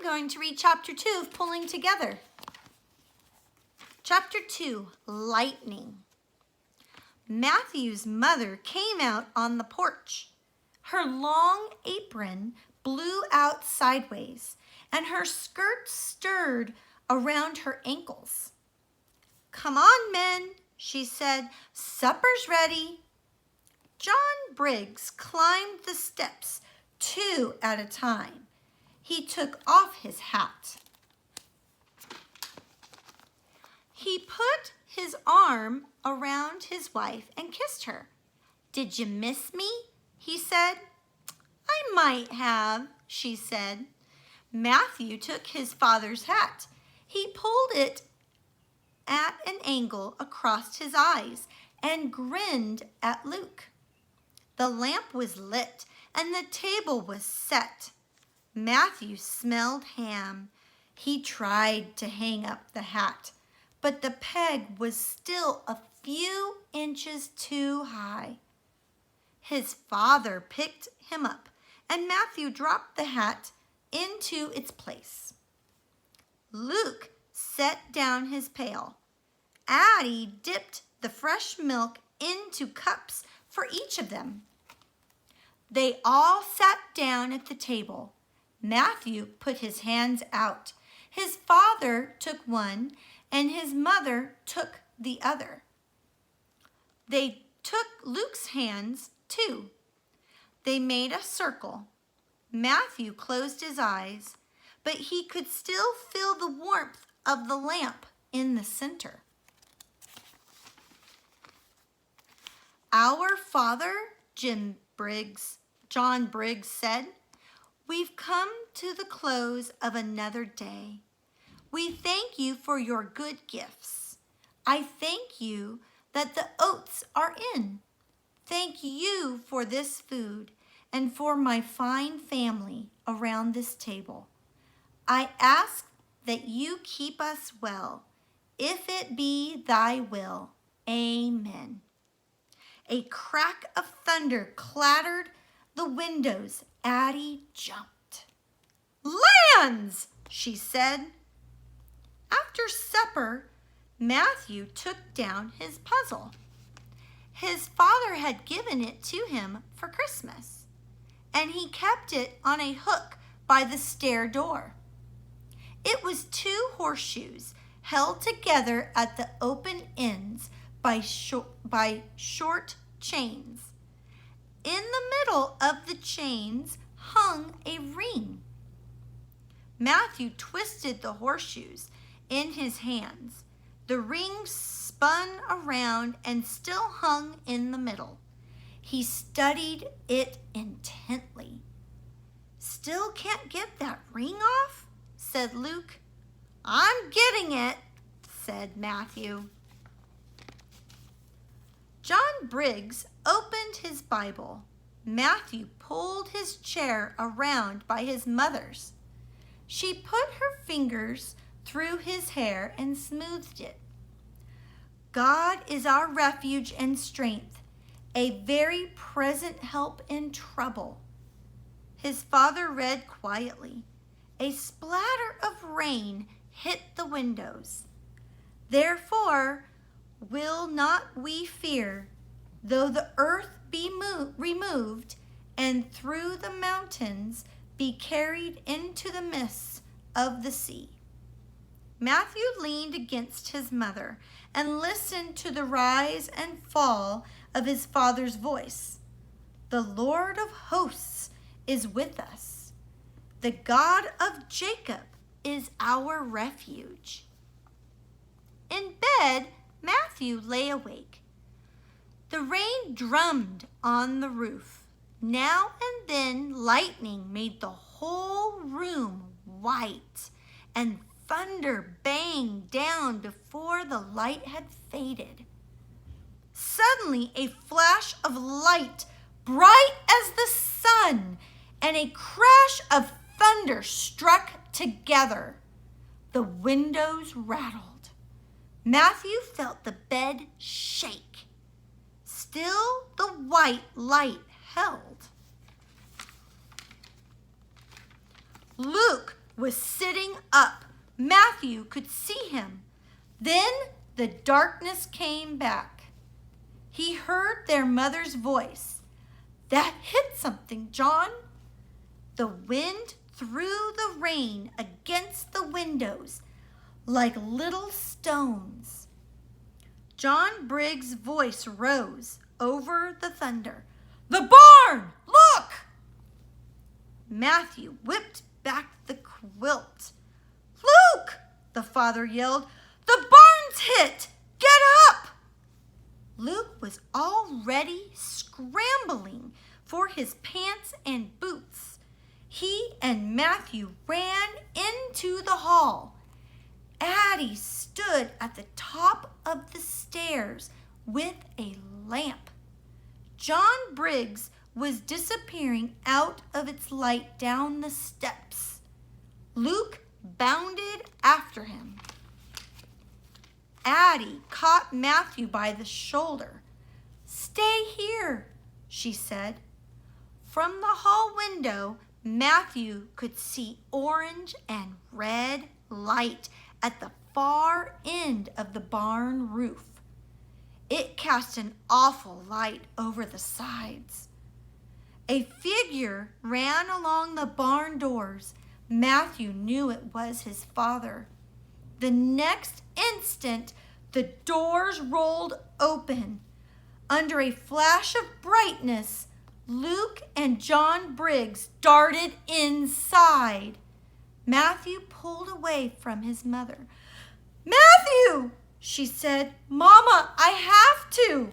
going to read chapter 2 of Pulling Together. Chapter 2, Lightning. Matthew's mother came out on the porch. Her long apron blew out sideways, and her skirt stirred around her ankles. "Come on, men," she said. "Supper's ready." John Briggs climbed the steps 2 at a time. He took off his hat. He put his arm around his wife and kissed her. "Did you miss me?" he said. "I might have," she said. Matthew took his father's hat. He pulled it at an angle across his eyes and grinned at Luke. The lamp was lit and the table was set. Matthew smelled ham. He tried to hang up the hat, but the peg was still a few inches too high. His father picked him up, and Matthew dropped the hat into its place. Luke set down his pail. Addie dipped the fresh milk into cups for each of them. They all sat down at the table. Matthew put his hands out. His father took one, and his mother took the other. They took Luke's hands too. They made a circle. Matthew closed his eyes, but he could still feel the warmth of the lamp in the center. "Our Father," John Briggs said, "we've come to the close of another day. We thank you for your good gifts. I thank you that the oats are in. Thank you for this food and for my fine family around this table. I ask that you keep us well, if it be thy will. Amen." A crack of thunder clattered the windows. Addie jumped. "Lands!" she said. After supper, Matthew took down his puzzle. His father had given it to him for Christmas, and he kept it on a hook by the stair door. It was 2 horseshoes held together at the open ends by short chains. In the middle of the chains hung a ring. Matthew twisted the horseshoes in his hands. The ring spun around and still hung in the middle. He studied it intently. "Still can't get that ring off?" said Luke. "I'm getting it," said Matthew. John Briggs opened his Bible. Matthew pulled his chair around by his mother's. She put her fingers through his hair and smoothed it. "God is our refuge and strength, a very present help in trouble." His father read quietly. A splatter of rain hit the windows. "Therefore will not we fear, though the earth be removed, and through the mountains be carried into the midst of the sea." Matthew leaned against his mother and listened to the rise and fall of his father's voice. "The Lord of hosts is with us. The God of Jacob is our refuge." In bed, Matthew lay awake. The rain drummed on the roof. Now and then lightning made the whole room white, and thunder banged down before the light had faded. Suddenly a flash of light, bright as the sun, and a crash of thunder struck together. The windows rattled. Matthew felt the bed shake. Still the white light held. Luke was sitting up. Matthew could see him. Then the darkness came back. He heard their mother's voice. "That hit something, John." The wind threw the rain against the windows like little stones. John Briggs' voice rose over the thunder. "The barn! Look!" Matthew whipped back the quilt. "Luke!" the father yelled. "The barn's hit! Get up!" Luke was already scrambling for his pants and boots. He and Matthew ran into the hall. Addie stood at the top of the stairs with a lamp. John Briggs was disappearing out of its light down the steps. Luke bounded after him. Addie caught Matthew by the shoulder. "Stay here," she said. From the hall window, Matthew could see orange and red light at the far end of the barn roof. It cast an awful light over the sides. A figure ran along the barn doors. Matthew knew it was his father. The next instant, the doors rolled open. Under a flash of brightness, Luke and John Briggs darted inside. Matthew pulled away from his mother. "Matthew!" she said. "Mama, I have to."